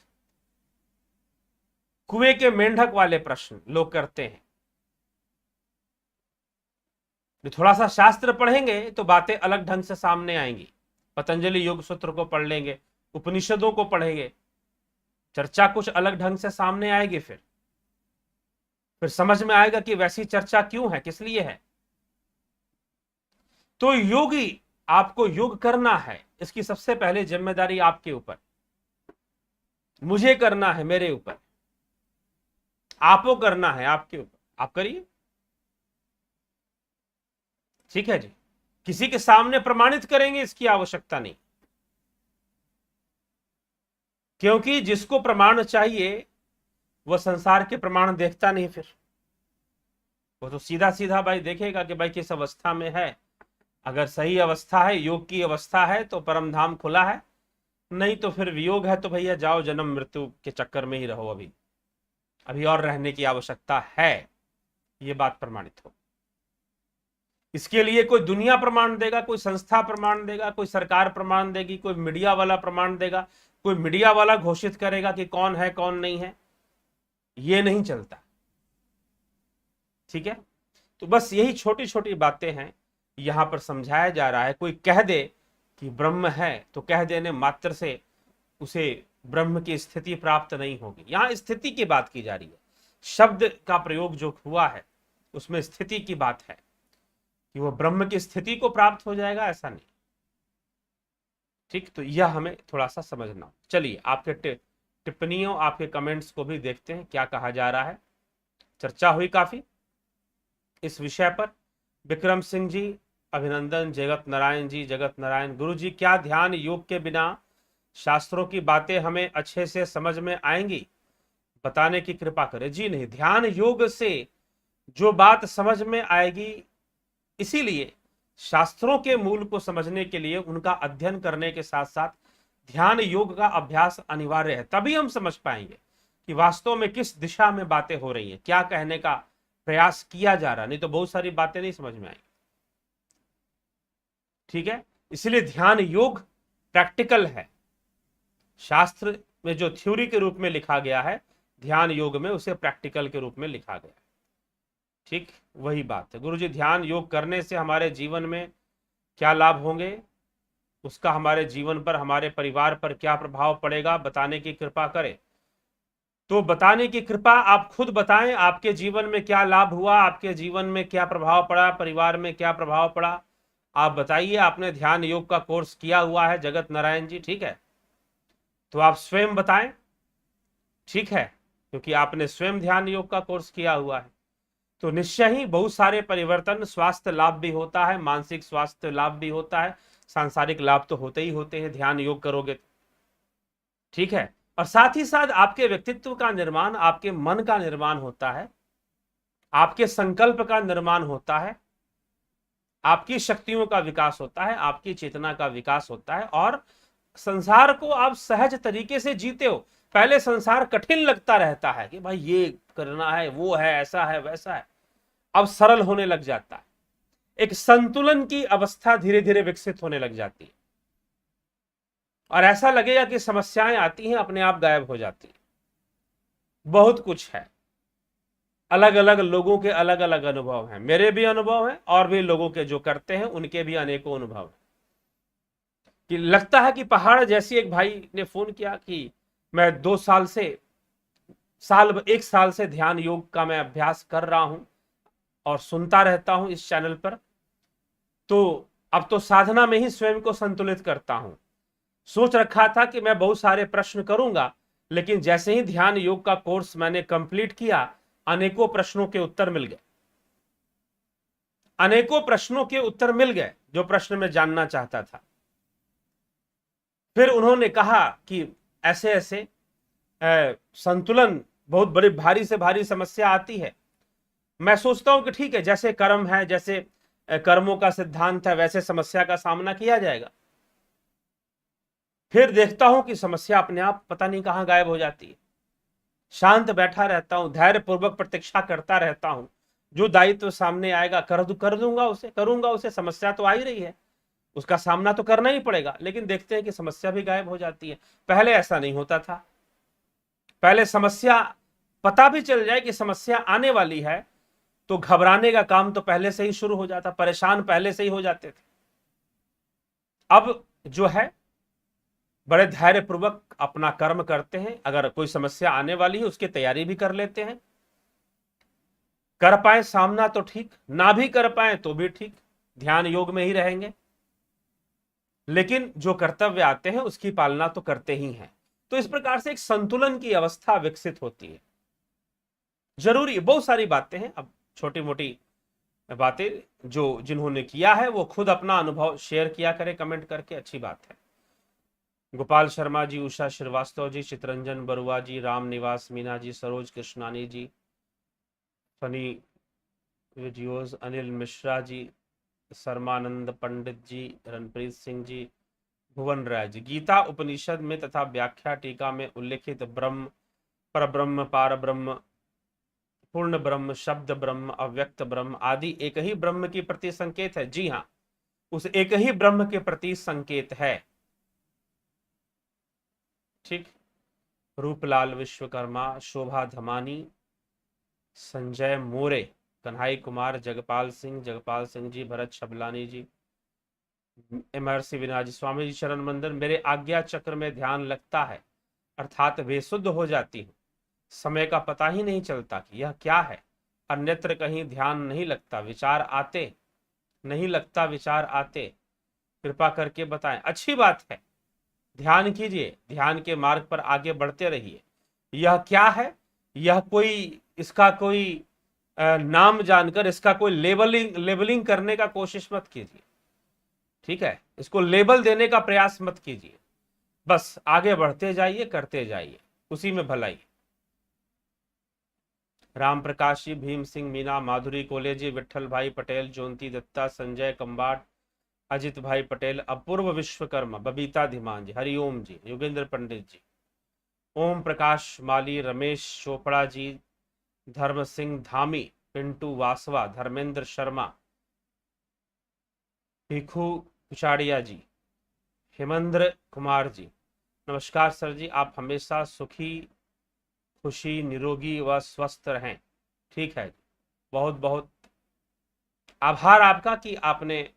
कुएं के मेंढक वाले प्रश्न लोग करते हैं। थोड़ा सा शास्त्र पढ़ेंगे तो बातें अलग ढंग से सामने आएंगी। पतंजलि योग सूत्र को पढ़ लेंगे, उपनिषदों को पढ़ेंगे, चर्चा कुछ अलग ढंग से सामने आएगी। फिर समझ में आएगा कि वैसी चर्चा क्यों है, किस लिए है। तो योगी, आपको योग करना है, इसकी सबसे पहले जिम्मेदारी आपके ऊपर, मुझे करना है, मेरे ऊपर, आपको करना है, आपके ऊपर। आप करिए, ठीक है जी। किसी के सामने प्रमाणित करेंगे इसकी आवश्यकता नहीं, क्योंकि जिसको प्रमाण चाहिए वह संसार के प्रमाण देखता नहीं। फिर वो तो सीधा सीधा भाई देखेगा कि भाई किस अवस्था में है। अगर सही अवस्था है, योग की अवस्था है, तो परम धाम खुला है, नहीं तो फिर वियोग है तो भैया जाओ, जन्म मृत्यु के चक्कर में ही रहो। अभी और रहने की आवश्यकता है, ये बात प्रमाणित हो। इसके लिए कोई दुनिया प्रमाण देगा, कोई संस्था प्रमाण देगा, कोई सरकार प्रमाण देगी, कोई मीडिया वाला प्रमाण देगा, कोई मीडिया वाला घोषित करेगा कि कौन है कौन नहीं है, ये नहीं चलता, ठीक है। तो बस यही छोटी छोटी बातें हैं यहां पर समझाया जा रहा है। कोई कह दे कि ब्रह्म है तो कह देने मात्र से उसे ब्रह्म की स्थिति प्राप्त नहीं होगी। यहां स्थिति की बात की जा रही है, शब्द का प्रयोग जो हुआ है उसमें स्थिति की बात है कि वह ब्रह्म की स्थिति को प्राप्त हो जाएगा, ऐसा नहीं, ठीक। तो यह हमें थोड़ा सा समझना। चलिए आपके टिप्पणियों, आपके कमेंट्स को भी देखते हैं क्या कहा जा रहा है। चर्चा हुई काफी इस विषय पर। विक्रम सिंह जी अभिनंदन। जगत नारायण जी, जगत नारायण। गुरु जी क्या ध्यान योग के बिना शास्त्रों की बातें हमें अच्छे से समझ में आएंगी, बताने की कृपा करें। जी नहीं, ध्यान योग से जो बात समझ में आएगी, इसीलिए शास्त्रों के मूल को समझने के लिए उनका अध्ययन करने के साथ साथ ध्यान योग का अभ्यास अनिवार्य है। तभी हम समझ पाएंगे कि वास्तव में किस दिशा में बातें हो रही हैं, क्या कहने का प्रयास किया जा रहा, नहीं तो बहुत सारी बातें नहीं समझ में आएंगी, ठीक है। इसलिए ध्यान योग प्रैक्टिकल है। शास्त्र में जो थ्योरी के रूप में लिखा गया है, ध्यान योग में उसे प्रैक्टिकल के रूप में लिखा गया है, ठीक। वही बात है। गुरु जी ध्यान योग करने से हमारे जीवन में क्या लाभ होंगे, उसका हमारे जीवन पर, हमारे परिवार पर क्या प्रभाव पड़ेगा, बताने की कृपा करें। तो बताने की कृपा आप खुद बताएं, आपके जीवन में क्या लाभ हुआ, आपके जीवन में क्या प्रभाव पड़ा, परिवार में क्या प्रभाव पड़ा, आप बताइए। आपने ध्यान योग का कोर्स किया हुआ है जगत नारायण जी, ठीक है, तो आप स्वयं बताएं, ठीक है, क्योंकि आपने स्वयं ध्यान योग का कोर्स किया हुआ है। तो निश्चय ही बहुत सारे परिवर्तन, स्वास्थ्य लाभ भी होता है, मानसिक स्वास्थ्य लाभ भी होता है, सांसारिक लाभ तो होते ही होते हैं ध्यान योग करोगे, ठीक है। और साथ ही साथ आपके व्यक्तित्व का निर्माण, आपके मन का निर्माण होता है, आपके संकल्प का निर्माण होता है, आपकी शक्तियों का विकास होता है, आपकी चेतना का विकास होता है, और संसार को आप सहज तरीके से जीते हो। पहले संसार कठिन लगता रहता है कि भाई ये करना है, वो है, ऐसा है, वैसा है, अब सरल होने लग जाता है। एक संतुलन की अवस्था धीरे धीरे विकसित होने लग जाती है, और ऐसा लगेगा कि समस्याएं आती हैं अपने आप गायब हो जाती है। बहुत कुछ है, अलग अलग लोगों के अलग अलग अनुभव हैं, मेरे भी अनुभव हैं और भी लोगों के जो करते हैं उनके भी अनेकों अनुभव हैं। कि लगता है कि पहाड़ जैसी, एक भाई ने फोन किया कि मैं 1 साल से ध्यान योग का मैं अभ्यास कर रहा हूं और सुनता रहता हूं इस चैनल पर, तो अब तो साधना में ही स्वयं को संतुलित करता हूं। सोच रखा था कि मैं बहुत सारे प्रश्न करूंगा, लेकिन जैसे ही ध्यान योग का कोर्स मैंने कंप्लीट किया, अनेकों प्रश्नों के उत्तर मिल गए, अनेकों प्रश्नों के उत्तर मिल गए जो प्रश्न मैं जानना चाहता था। फिर उन्होंने कहा कि ऐसे ऐसे संतुलन बहुत बड़ी भारी से भारी समस्या आती है। मैं सोचता हूं कि ठीक है, जैसे कर्म है, जैसे कर्मों का सिद्धांत है, वैसे समस्या का सामना किया जाएगा। फिर देखता हूं कि समस्या अपने आप पता नहीं कहां गायब हो जाती है। शांत बैठा रहता हूं, धैर्य पूर्वक प्रतीक्षा करता रहता हूं, जो दायित्व सामने आएगा कर दूंगा उसे, करूंगा उसे। समस्या तो आ ही रही है, उसका सामना तो करना ही पड़ेगा। लेकिन देखते हैं कि समस्या भी गायब हो जाती है। पहले ऐसा नहीं होता था। पहले समस्या पता भी चल जाए कि समस्या आने वाली है तो घबराने का काम तो पहले से ही शुरू हो जाता, परेशान पहले से ही हो जाते थे। अब जो है बड़े धैर्य पूर्वक अपना कर्म करते हैं। अगर कोई समस्या आने वाली है उसकी तैयारी भी कर लेते हैं। कर पाए सामना तो ठीक, ना भी कर पाए तो भी ठीक, ध्यान योग में ही रहेंगे। लेकिन जो कर्तव्य आते हैं उसकी पालना तो करते ही हैं। तो इस प्रकार से एक संतुलन की अवस्था विकसित होती है। जरूरी बहुत सारी बातें हैं, अब छोटी मोटी बातें जो जिन्होंने किया है वो खुद अपना अनुभव शेयर किया करे कमेंट करके, अच्छी बात है। गोपाल शर्मा जी, उषा श्रीवास्तव जी, चितरंजन बरुआ जी, राम निवास मीना जी, सरोज कृष्णानी जी, फनी वीडियोज, अनिल मिश्रा जी, शर्मानंद पंडित जी, रणप्रीत सिंह जी, भुवन राय जी। गीता उपनिषद में तथा व्याख्या टीका में उल्लेखित ब्रह्म, परब्रह्म, पार ब्रह्म, पूर्ण ब्रह्म, शब्द ब्रह्म, अव्यक्त ब्रह्म आदि एक ही ब्रह्म की प्रति संकेत है। जी हाँ, उस एक ही ब्रह्म के प्रति संकेत है। ठीक। रूपलाल विश्वकर्मा, शोभा धमानी, संजय मोरे, कन्हई कुमार, जगपाल सिंह जी, भरत शबलानी जी, महर्षि विनाश जी, स्वामी जी शरण मंदिर। मेरे आज्ञा चक्र में ध्यान लगता है अर्थात बेसुध हो जाती हूँ। समय का पता ही नहीं चलता कि यह क्या है। अन्यत्र कहीं ध्यान नहीं लगता, विचार आते नहीं लगता, विचार आते। कृपा करके बताएं। अच्छी बात है, ध्यान कीजिए, ध्यान के मार्ग पर आगे बढ़ते रहिए। यह क्या है, यह कोई इसका कोई नाम जानकर इसका कोई लेबलिंग करने का कोशिश मत कीजिए। ठीक है, इसको लेबल देने का प्रयास मत कीजिए। बस आगे बढ़ते जाइए, करते जाइए, उसी में भलाई। राम प्रकाश जी, भीम सिंह मीना, माधुरी कोले जी, विठल भाई पटेल, ज्योति दत्ता, संजय कंबाट, अजित भाई पटेल, अपूर्व विश्वकर्मा, बबीता धीमान जी, हरिओम जी, योगेंद्र पंडित जी, ओम प्रकाश माली, रमेश चोपड़ा जी, धर्म सिंह धामी, पिंटू वासवा, धर्मेंद्र शर्मा, भिखू कुचाड़िया जी, हेमेंद्र कुमार जी। नमस्कार सर जी, आप हमेशा सुखी, खुशी, निरोगी व स्वस्थ रहें। ठीक है, बहुत बहुत आभार आपका कि आपने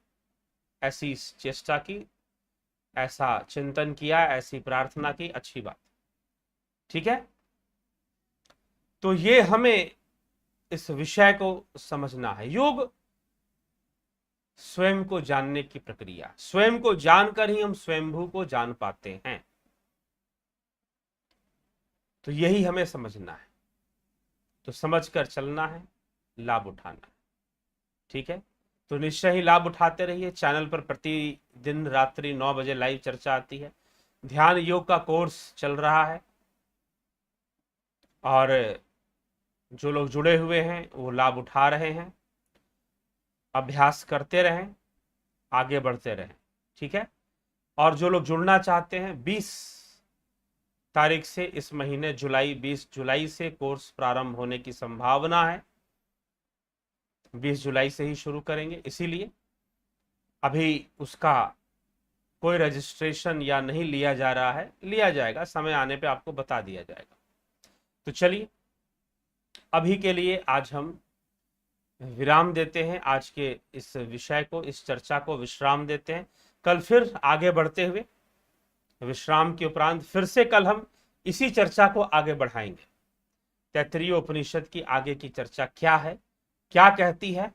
ऐसी चेष्टा की, ऐसा चिंतन किया, ऐसी प्रार्थना की, अच्छी बात। ठीक है, तो ये हमें इस विषय को समझना है। योग स्वयं को जानने की प्रक्रिया, स्वयं को जानकर ही हम स्वयंभू को जान पाते हैं। तो यही हमें समझना है, तो समझकर चलना है, लाभ उठाना है। ठीक है, तो निश्चय ही लाभ उठाते रहिए। चैनल पर प्रतिदिन रात्रि 9 बजे लाइव चर्चा आती है। ध्यान योग का कोर्स चल रहा है और जो लोग जुड़े हुए हैं वो लाभ उठा रहे हैं। अभ्यास करते रहें, आगे बढ़ते रहें। ठीक है, और जो लोग जुड़ना चाहते हैं 20 तारीख से, इस महीने जुलाई, 20 जुलाई से कोर्स प्रारंभ होने की संभावना है। 20 जुलाई से ही शुरू करेंगे, इसीलिए अभी उसका कोई रजिस्ट्रेशन या नहीं लिया जा रहा है, लिया जाएगा, समय आने पे आपको बता दिया जाएगा। तो चलिए, अभी के लिए आज हम विराम देते हैं, आज के इस विषय को, इस चर्चा को विश्राम देते हैं। कल फिर आगे बढ़ते हुए, विश्राम के उपरांत फिर से कल हम इसी चर्चा को आगे बढ़ाएंगे। तैत्तिरीय उपनिषद की आगे की चर्चा क्या है, क्या कहती है,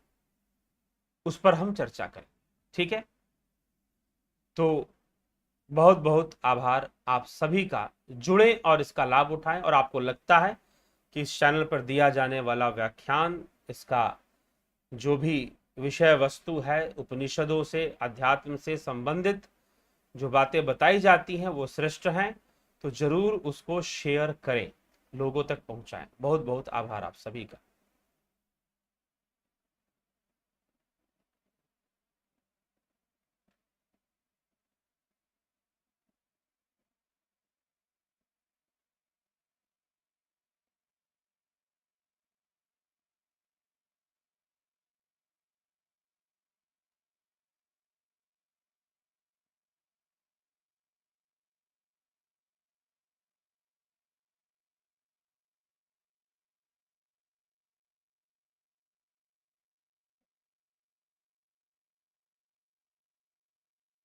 उस पर हम चर्चा करें। ठीक है, तो बहुत बहुत आभार आप सभी का। जुड़ें और इसका लाभ उठाएं। और आपको लगता है कि इस चैनल पर दिया जाने वाला व्याख्यान, इसका जो भी विषय वस्तु है, उपनिषदों से, अध्यात्म से संबंधित जो बातें बताई जाती हैं वो श्रेष्ठ हैं, तो जरूर उसको शेयर करें, लोगों तक पहुंचाएं। बहुत बहुत आभार आप सभी का।